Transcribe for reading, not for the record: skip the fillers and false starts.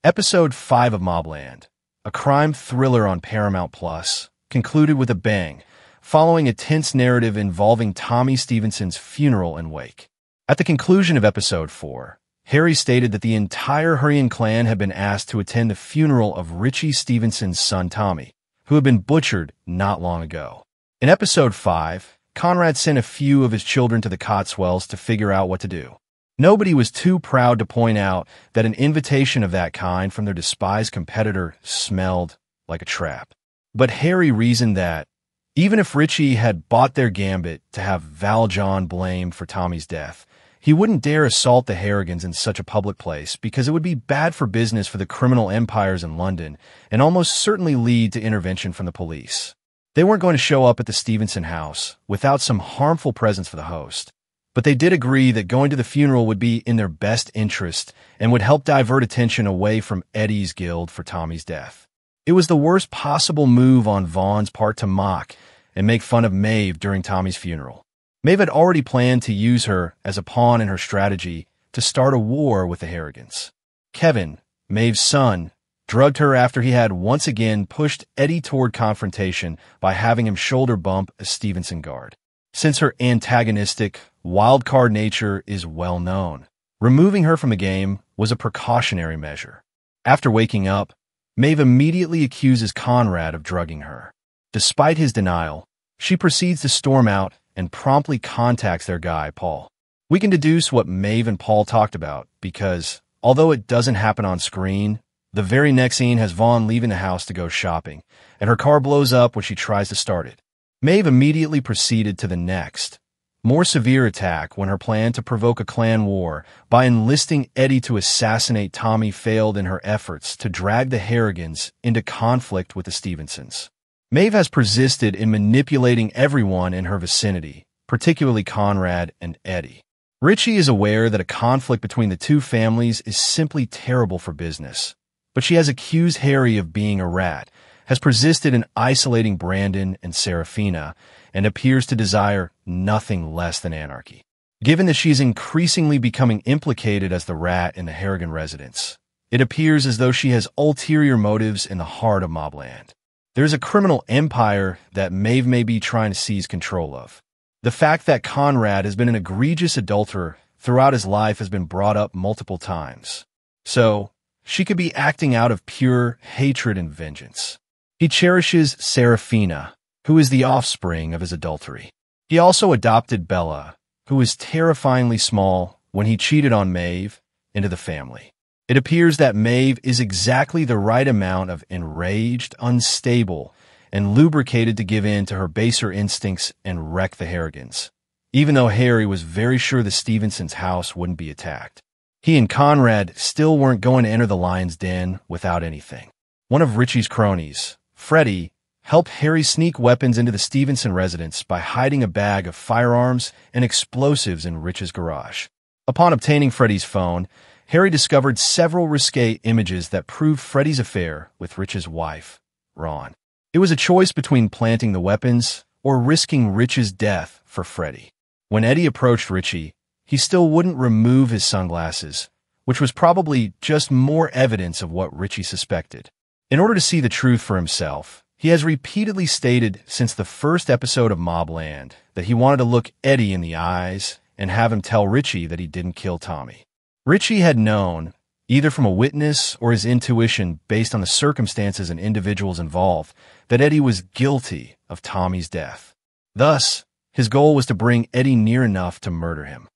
Episode 5 of MobLand, a crime thriller on Paramount Plus, concluded with a bang, following a tense narrative involving Tommy Stevenson's funeral and wake. At the conclusion of Episode 4, Harry stated that the entire Harrigan clan had been asked to attend the funeral of Richie Stevenson's son Tommy, who had been butchered not long ago. In Episode 5, Conrad sent a few of his children to the Cotswolds to figure out what to do. Nobody was too proud to point out that an invitation of that kind from their despised competitor smelled like a trap. But Harry reasoned that, even if Richie had bought their gambit to have Valjean blamed for Tommy's death, he wouldn't dare assault the Harrigans in such a public place because it would be bad for business for the criminal empires in London and almost certainly lead to intervention from the police. They weren't going to show up at the Stevenson house without some harmful presence for the host. But they did agree that going to the funeral would be in their best interest and would help divert attention away from Eddie's guild for Tommy's death. It was the worst possible move on Vaughn's part to mock and make fun of Maeve during Tommy's funeral. Maeve had already planned to use her as a pawn in her strategy to start a war with the Harrigans. Kevin, Maeve's son, drugged her after he had once again pushed Eddie toward confrontation by having him shoulder bump a Stevenson guard. Since her antagonistic, wild-card nature is well known, removing her from the game was a precautionary measure. After waking up, Maeve immediately accuses Conrad of drugging her. Despite his denial, she proceeds to storm out and promptly contacts their guy, Paul. We can deduce what Maeve and Paul talked about because, although it doesn't happen on screen, the very next scene has Vaughn leaving the house to go shopping, and her car blows up when she tries to start it. Maeve immediately proceeded to the next, more severe attack when her plan to provoke a clan war by enlisting Eddie to assassinate Tommy failed in her efforts to drag the Harrigans into conflict with the Stevensons. Maeve has persisted in manipulating everyone in her vicinity, particularly Conrad and Eddie. Richie is aware that a conflict between the two families is simply terrible for business, but she has accused Harry of being a rat, has persisted in isolating Brandon and Serafina, and appears to desire nothing less than anarchy. Given that she's increasingly becoming implicated as the rat in the Harrigan residence, it appears as though she has ulterior motives in the heart of MobLand. There's a criminal empire that Maeve may be trying to seize control of. The fact that Conrad has been an egregious adulterer throughout his life has been brought up multiple times. So, she could be acting out of pure hatred and vengeance. He cherishes Serafina, who is the offspring of his adultery. He also adopted Bella, who is terrifyingly small when he cheated on Maeve, into the family. It appears that Maeve is exactly the right amount of enraged, unstable, and lubricated to give in to her baser instincts and wreck the Harrigans, even though Harry was very sure the Stevensons' house wouldn't be attacked. He and Conrad still weren't going to enter the lion's den without anything. One of Richie's cronies, Freddie, helped Harry sneak weapons into the Stevenson residence by hiding a bag of firearms and explosives in Rich's garage. Upon obtaining Freddie's phone, Harry discovered several risque images that proved Freddie's affair with Rich's wife, Vron. It was a choice between planting the weapons or risking Rich's death for Freddie. When Eddie approached Richie, he still wouldn't remove his sunglasses, which was probably just more evidence of what Richie suspected. In order to see the truth for himself, he has repeatedly stated since the first episode of MobLand that he wanted to look Eddie in the eyes and have him tell Richie that he didn't kill Tommy. Richie had known, either from a witness or his intuition based on the circumstances and individuals involved, that Eddie was guilty of Tommy's death. Thus, his goal was to bring Eddie near enough to murder him.